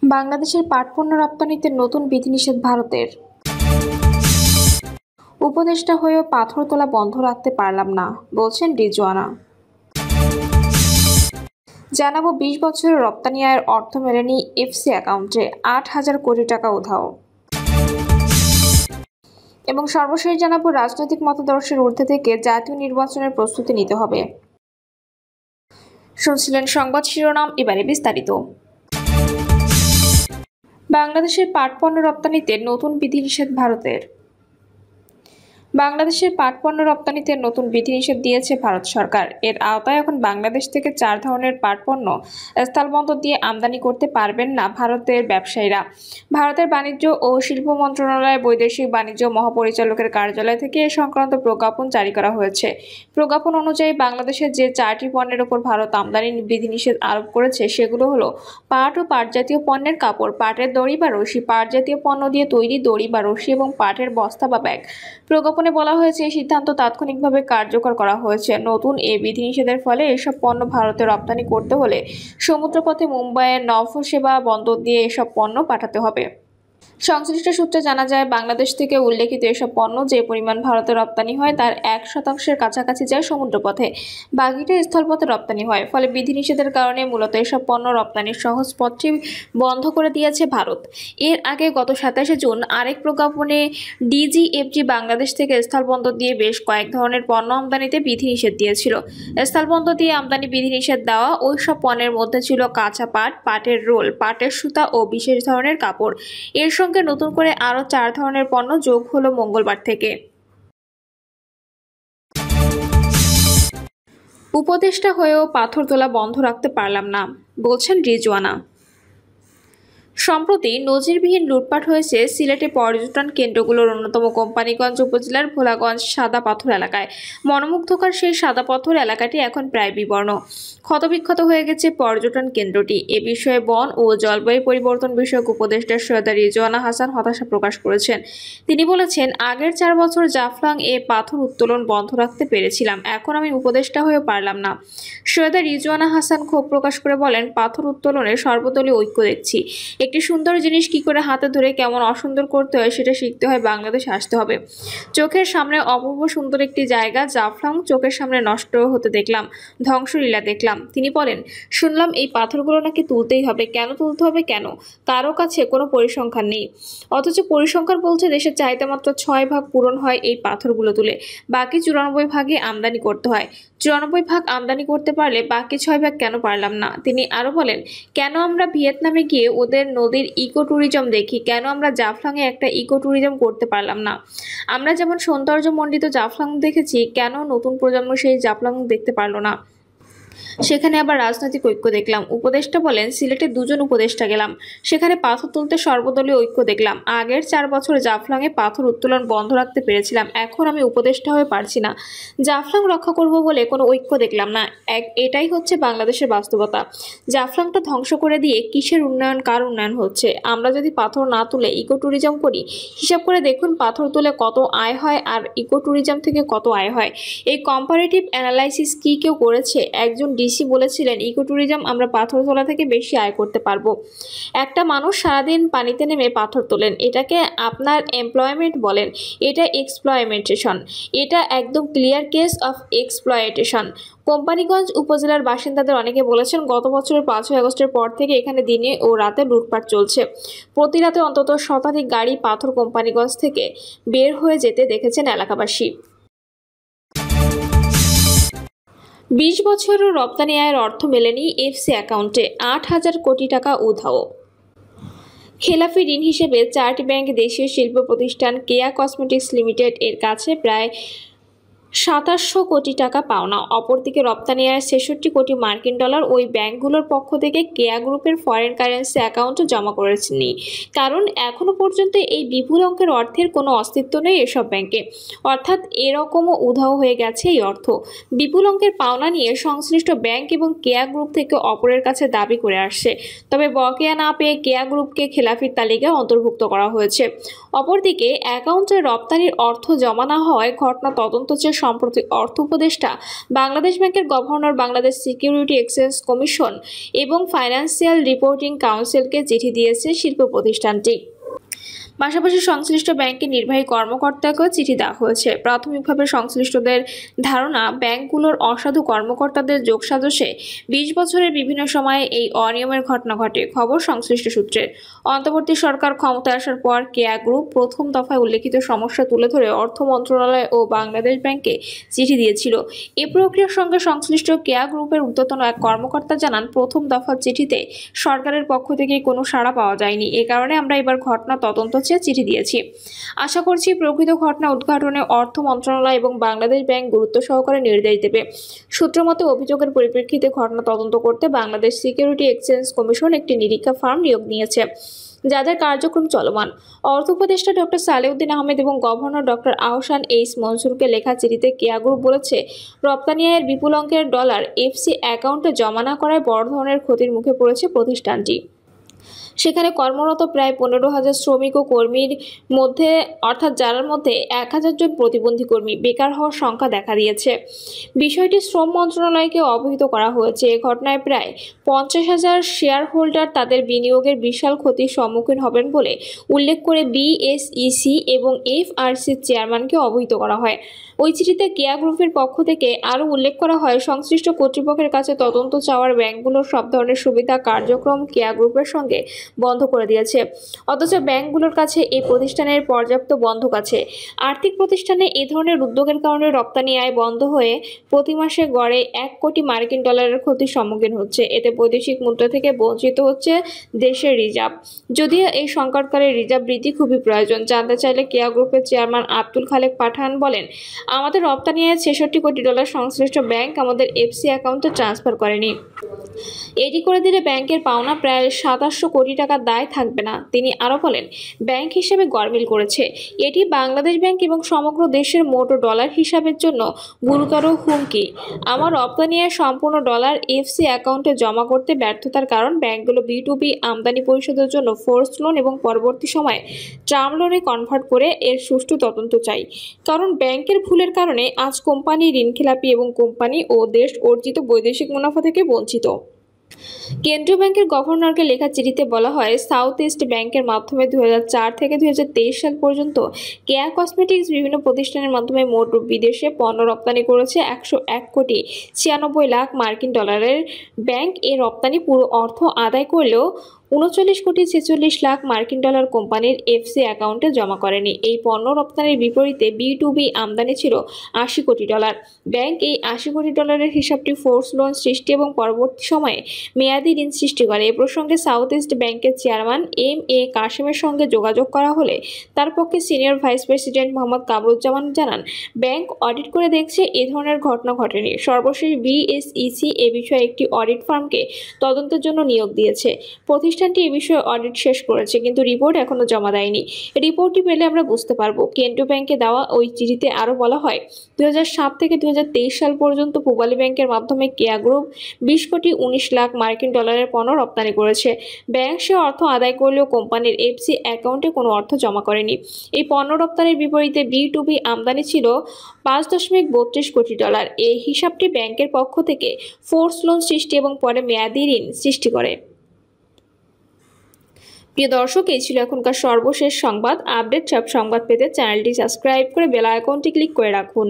বাংলাদেশের পাট পণ্য রপ্তানিতে নতুন বিধিনিষেধ ভারতের। উপদেষ্টা হয়েও পাথর তোলা বন্ধ রাখতে পারলাম না, বলছেন রিজওয়ানা। জানাবো 20 বছরের রপ্তানি আয়ের অর্থ মেলেনি এফসি অ্যাকাউন্টে, 8,000 কোটি টাকা উধাও। এবং সর্বশেষ জানাবো রাজনৈতিক মতাদর্শের ঊর্ধ্বে থেকে জাতীয় নির্বাচনের প্রস্তুতি নিতে হবে। শুনছিলেন সংবাদ শিরোনাম, এবারে বিস্তারিত। বাংলাদেশের পাট পণ্য রপ্তানিতে নতুন বিধিনিষেধ ভারতের। বাংলাদেশের পাট পণ্য রপ্তানিতে নতুন বিধিনিষেধ দিয়েছে ভারত সরকার। এর আওতায় এখন বাংলাদেশ থেকে 4 ধরনের পাট পণ্য স্থলবন্দর দিয়ে আমদানি করতে পারবেন না ভারতের ব্যবসায়ীরা। ভারতের বাণিজ্য ও শিল্প মন্ত্রণালয়ের বৈদেশিক বাণিজ্য মহাপরিচালকের কার্যালয় থেকে এ সংক্রান্ত প্রজ্ঞাপন জারি করা হয়েছে। প্রজ্ঞাপন অনুযায়ী বাংলাদেশের যে 4টি পণ্যের উপর ভারত আমদানি বিধিনিষেধ আরোপ করেছে সেগুলো হলো পাট ও পাট জাতীয় পণ্যের কাপড়, পাটের দড়ি বা রশি, পাট জাতীয় পণ্য দিয়ে তৈরি দড়ি বা রশি এবং পাটের বস্তা বা ব্যাগ। প্রজ্ঞাপনে বলা হয়েছে এই সিদ্ধান্ত তাৎক্ষণিকভাবে কার্যকর করা হয়েছে। নতুন এই বিধিনিষেধের ফলে এসব পণ্য ভারতে রপ্তানি করতে হলে সমুদ্রপথে মুম্বাইয়ের নভসেবা বন্দর দিয়ে এসব পণ্য পাঠাতে হবে। সংশ্লিষ্ট সূত্রে জানা যায়, বাংলাদেশ থেকে উল্লেখিত এসব পণ্য যে পরিমাণ ভারতে রপ্তানি হয় তার 1% কাছাকাছি যায় সমুদ্রপথে, বাকিটা স্থলপথে রপ্তানি হয়। ফলে বিধিনিষেধের কারণে মূলত এসব পণ্য রপ্তানির সহজ পথটি বন্ধ করে দিয়েছে ভারত। এর আগে গত 27 জুন আরেক প্রজ্ঞাপনে ডিজিএফটি বাংলাদেশ থেকে স্থলবন্দর দিয়ে বেশ কয়েক ধরনের পণ্য আমদানিতে বিধিনিষেধ দিয়েছিল। স্থলবন্দর দিয়ে আমদানি বিধিনিষেধ দেওয়া ওই সব পণ্যের মধ্যে ছিল কাঁচা পাট, পাটের রোল, পাটের সুতা ও বিশেষ ধরনের কাপড়। এর সঙ্গে নতুন করে আরও 4 ধরনের পণ্য যোগ হলো মঙ্গলবার থেকে। উপদেষ্টা হয়েও পাথর তোলা বন্ধ রাখতে পারলাম না, বলছেন রিজওয়ানা। সম্প্রতি নজিরবিহীন লুটপাট হয়েছে সিলেটে পর্যটন কেন্দ্রগুলোর অন্যতম কোম্পানীগঞ্জ উপজেলার ভোলাগঞ্জ সাদা পাথর এলাকায়। মনোমুগ্ধকর সেই সাদা পাথর এলাকাটি এখন প্রায় বিবর্ণ, ক্ষতবিক্ষত হয়ে গেছে পর্যটন কেন্দ্রটি। এ বিষয়ে বন ও জলবায়ু পরিবর্তন বিষয়ক উপদেষ্টা সৈয়দা রিজওয়ানা হাসান হতাশা প্রকাশ করেছেন। তিনি বলেছেন, আগের 4 বছর জাফলং এ পাথর উত্তোলন বন্ধ রাখতে পেরেছিলাম, এখন আমি উপদেষ্টা হয়েও পারলাম না। সৈয়দা রিজওয়ানা হাসান ক্ষোভ প্রকাশ করে বলেন, পাথর উত্তোলনে সর্বদলীয় ঐক্য দেখছি। একটি সুন্দর জিনিস কি করে হাতে ধরে কেমন অসুন্দর করতে হয় সেটা শিখতে হয়, বাংলাদেশে আসতে হবে। চোখের সামনে অপূর্ব সুন্দর একটি জায়গা জাফলং, চোখের সামনে নষ্ট হতে দেখলাম, ধ্বংসলীলা দেখলাম। তিনি বলেন, শুনলাম এই পাথরগুলো নাকি তুলতেই হবে। কেন তুলতে হবে? কেন? কারো কাছে কোনো পরিসংখ্যান নেই, অথচ পরিসংখ্যান বলছে দেশের চাহিদা মাত্র 6 ভাগ পূরণ হয় এই পাথরগুলো তুলে, বাকি 94 ভাগে আমদানি করতে হয়। 94 ভাগ আমদানি করতে পারলে বাকি 6 ভাগ কেন পারলাম না? তিনি আরো বলেন, কেন আমরা ভিয়েতনামে গিয়ে ওদের নদীর ইকো ট্যুরিজম দেখি, কেন আমরা জাফলংয়ে একটা ইকো ট্যুরিজম করতে পারলাম না? আমরা যেমন সৌন্দর্যমণ্ডিত জাফলং দেখেছি, কেন নতুন প্রজন্ম সেই জাফলং দেখতে পারলো না? সেখানে আবার রাজনৈতিক ঐক্য দেখলাম। উপদেষ্টা বলেন, সিলেটে 2 জন উপদেষ্টা গেলাম, সেখানে পাথর তুলতে সর্বদলীয় ঐক্য দেখলাম। আগের 4 বছর জাফলংয়ে পাথর উত্তোলন বন্ধ রাখতে পেরেছিলাম, এখন আমি উপদেষ্টা হয়ে পারছি না। জাফলং রক্ষা করব বলে কোনো ঐক্য দেখলাম না। এটাই হচ্ছে বাংলাদেশের বাস্তবতা। জাফলংটা ধ্বংস করে দিয়ে কিসের উন্নয়ন, কার উন্নয়ন হচ্ছে? আমরা যদি পাথর না তুলে ইকো ট্যুরিজম করি, হিসাব করে দেখুন পাথর তুলে কত আয় হয় আর ইকো ট্যুরিজম থেকে কত আয় হয়। এই কম্পারেটিভ অ্যানালাইসিস কি কেউ করেছে? একজন ডিসি বলেছিলেন, ইকো ট্যুরিজম আমরা পাথর তোলা থেকে বেশি আয় করতে পারবো। একটা মানুষ সারাদিন পানিতে নেমে পাথর তোলেন, এটাকে আপনার এমপ্লয়মেন্ট বলেন? এটা এক্সপ্লয়মেন্টেশন, এটা একদম ক্লিয়ার কেস অফ এক্সপ্লয়েটেশন। কোম্পানীগঞ্জ উপজেলার বাসিন্দাদের অনেকে বলেছেন, গত বছরের 5ই আগস্টের পর থেকে এখানে দিনে ও রাতে লুটপাট চলছে। প্রতি রাতে অন্তত শতাধিক গাড়ি পাথর কোম্পানীগঞ্জ থেকে বের হয়ে যেতে দেখেছেন এলাকাবাসী। 20 বছরের রপ্তানি আয়ের অর্থ মেলেনি এফসি অ্যাকাউন্টে, 8,000 কোটি টাকা উধাও। খেলাফি ঋণ হিসেবে 4টি ব্যাংক দেশীয় শিল্প প্রতিষ্ঠান কেয়া কসমেটিক্স লিমিটেড এর কাছে প্রায় 2700 কোটি টাকা পাওনা। অপরদিকে রপ্তানি আয়ের 66 কোটি মার্কিন ডলার ওই ব্যাংকগুলোর পক্ষ থেকে কেয়া গ্রুপের ফরেন কারেন্সি অ্যাকাউন্টে জমা করেছেনি, কারণ এখনো পর্যন্ত এই বিপুল অঙ্কের অর্থের কোনো অস্তিত্ব নেই এসব ব্যাংকে। অর্থাৎ এরকমও উধাও হয়ে গেছে এই অর্থ। বিপুল অঙ্কের পাওনা নিয়ে সংশ্লিষ্ট ব্যাংক এবং কেয়া গ্রুপ থেকে অপরের কাছে দাবি করে আসছে, তবে বকেয়া না পেয়ে কেয়া গ্রুপকে খেলাফির তালিকায় অন্তর্ভুক্ত করা হয়েছে। অপরদিকে অ্যাকাউন্টে রপ্তানির অর্থ জমা না হওয়ায় ঘটনা তদন্ত চেয়ে সম্প্রতি অর্থ উপদেষ্টা, বাংলাদেশ ব্যাংকের governor, Bangladesh security exchange commission এবং ফাইন্যান্সিয়াল রিপোর্টিং কাউন্সিলকে চিঠি দিয়েছে শিল্প প্রতিষ্ঠানটি। পাশাপাশি সংশ্লিষ্ট ব্যাংকের নির্বাহী কর্মকর্তাকেও চিঠি দেওয়া হয়েছে। প্রাথমিকভাবে সংশ্লিষ্টদের ধারণা, ব্যাংকগুলোর অসাধু কর্মকর্তাদের যোগসাজশে 20 বছরের বিভিন্ন সময়ে এই অনিয়মের ঘটনা ঘটে। খবর সংশ্লিষ্ট সূত্রের। অন্তর্বর্তী সরকার ক্ষমতায় আসার পর কেয়া গ্রুপ প্রথম দফায় উল্লেখিত সমস্যা তুলে ধরে অর্থ মন্ত্রণালয় ও বাংলাদেশ ব্যাংকে চিঠি দিয়েছিল। এই প্রক্রিয়ার সঙ্গে সংশ্লিষ্ট কেয়া গ্রুপের ঊর্ধ্বতন এক কর্মকর্তা জানান, প্রথম দফার চিঠিতে সরকারের পক্ষ থেকে কোনো সাড়া পাওয়া যায়নি। এ কারণে আমরা এবার ঘটনা তদন্ত চিঠি দিয়েছি। আশা করছি প্রকৃত ঘটনা উদ্ঘাটনে অর্থ মন্ত্রণালয় এবং বাংলাদেশ ব্যাংক গুরুত্ব সহকারে নির্দেশ দেবে। সূত্রমতে, অভিযোগের পরিপ্রেক্ষিতে ঘটনা তদন্ত করতে বাংলাদেশ সিকিউরিটি এক্সচেঞ্জ কমিশন একটি নিরীক্ষা ফার্ম নিয়োগ নিয়েছে, যাদের কার্যক্রম চলমান। অর্থ উপদেষ্টা ডক্টর সালেউদ্দিন আহমেদ এবং গভর্নর ডক্টর আহসান এইচ মনসুরকে লেখা চিঠিতে কেয়া গ্রুপ বলেছে, রপ্তানি আয়ের বিপুল অঙ্কের ডলার এফসি অ্যাকাউন্টে জমা না করায় বড় ধরনের ক্ষতির মুখে পড়েছে প্রতিষ্ঠানটি। সেখানে কর্মরত প্রায় 15,000 শ্রমিক ও কর্মীর মধ্যে, অর্থাৎ যার মধ্যে 1000 জন প্রতিবন্ধী কর্মী, বেকার হওয়ার সংখ্যা দেখা দিয়েছে। বিষয়টি শ্রম মন্ত্রণালয়কে অবহিত করা হয়েছে। এ ঘটনায় প্রায় 50,000 শেয়ার হোল্ডার তাদের বিনিয়োগের বিশাল ক্ষতির সম্মুখীন হবেন বলে উল্লেখ করে বিএসইসি এবং এফআরসির চেয়ারম্যানকে অবহিত করা হয়। ওই চিঠিতে কেয়া গ্রুপের পক্ষ থেকে আরও উল্লেখ করা হয়, সংশ্লিষ্ট কর্তৃপক্ষের কাছে তদন্ত চাওয়ার ব্যাংকগুলোর সব ধরনের সুবিধা কার্যক্রম কেয়া গ্রুপের সঙ্গে বন্ধ করে দিয়েছে। অথচ ব্যাংকগুলোর কাছে এই প্রতিষ্ঠানের পর্যাপ্ত বন্ধক আছে। আর্থিক প্রতিষ্ঠানে এ ধরনের উদ্যোগের কারণে রপ্তানি আয় বন্ধ হয়ে প্রতি মাসে গড়ে 1 কোটি মার্কিন ডলারের ক্ষতির সম্মুখীন হচ্ছে। এতে বৈদেশিক মুদ্রা থেকে বঞ্চিত হচ্ছে দেশের রিজার্ভ। যদিও এই সংকটকালে রিজার্ভ বৃদ্ধি খুবই প্রয়োজন। জানতে চাইলে কেয়া গ্রুপের চেয়ারম্যান আব্দুল খালেক পাঠান বলেন, আমাদের রপ্তানি আয় 66 কোটি ডলার সংশ্লিষ্ট ব্যাংক আমাদের এফসি অ্যাকাউন্টে ট্রান্সফার করেনি। এটি করে দিলে ব্যাংকের পাওনা প্রায় 2700 কোটি টাকার দায় থাকবে না। তিনি আরও বলেন, ব্যাংক হিসেবে গড়মিল করেছে। এটি বাংলাদেশ ব্যাংক এবং সমগ্র দেশের মোট ডলার হিসাবের জন্য গুরুতর হুমকি। আমার রপ্তানি আয় সম্পূর্ণ ডলার এফসি অ্যাকাউন্টে জমা করতে ব্যর্থতার কারণ ব্যাংকগুলো B2B আমদানি পরিশোধের জন্য ফোর্স লোন এবং পরবর্তী সময়ে টার্ম লোনে কনভার্ট করে এর সুষ্ঠু তদন্ত চাই। কারণ ব্যাংকের ভুলের কারণে আজ কোম্পানি ঋণখেলাপি এবং কোম্পানি ও দেশ অর্জিত বৈদেশিক মুনাফা থেকে বঞ্চিত। কেন্দ্রীয় ব্যাংকের গভর্নরকে লেখা চিঠিতে বলা হয়, সাউথ ইস্ট ব্যাংকের মাধ্যমে 2004 থেকে 2023 সাল পর্যন্ত কেয়া কসমেটিক্স বিভিন্ন প্রতিষ্ঠানের মাধ্যমে মোট বিদেশে পণ্য রপ্তানি করেছে 101 কোটি 96 লাখ মার্কিন ডলারের। ব্যাংক এ রপ্তানি পুরো অর্থ আদায় করলেও 39 কোটি 46 লাখ মার্কিন ডলার কোম্পানির এফসি অ্যাকাউন্টে জমা করেনি। এই পণ্য রপ্তানির বিপরীতে B2B আমদানি ছিল 80 কোটি ডলার। ব্যাংক এই 80 কোটি ডলারের হিসাবটি ফোর্স লোন সৃষ্টি এবং পরবর্তী সময়ে মেয়াদি ঋণ সৃষ্টি করে। এ প্রসঙ্গে সাউথ ইস্ট ব্যাংকের চেয়ারম্যান এম.এ. কাসেমের সঙ্গে যোগাযোগ করা হলে তার পক্ষে senior vice president Mohammad Kamruzzaman জানান, ব্যাংক অডিট করে দেখছে এ ধরনের ঘটনা ঘটেনি। সর্বশেষ বিএসইসি এ বিষয়ে একটি অডিট ফার্মকে তদন্তের জন্য নিয়োগ দিয়েছে। প্রতিষ্ঠানটি এ বিষয়ে অডিট শেষ করেছে, কিন্তু রিপোর্ট এখনো জমা দেয়নি। রিপোর্টটি পেলে আমরা বুঝতে পারবো। কেন্দ্রীয় ব্যাংকে দেওয়া ওই চিঠিতে আরও বলা হয়, 2007 থেকে 2023 সাল পর্যন্ত পূবালী ব্যাংকের মাধ্যমে কেয়া গ্রুপ 20 কোটি 19 লাখ মার্কিন ডলারের পণ্য রপ্তানি করেছে। ব্যাংক সে অর্থ আদায় করলেও কোম্পানির এফসি অ্যাকাউন্টে কোনো অর্থ জমা করেনি। এই পণ্য রপ্তানির বিপরীতে B2B আমদানি ছিল 5.32 কোটি ডলার। এই হিসাবটি ব্যাংকের পক্ষ থেকে ফোর্স লোন সৃষ্টি এবং পরে মেয়াদি ঋণ সৃষ্টি করে। প্রিয় দর্শক, এই ছিল এখনকার সর্বশেষ সংবাদ। আপডেট সব সংবাদ পেতে চ্যানেলটি সাবস্ক্রাইব করে বেল আইকনটি ক্লিক করে রাখুন।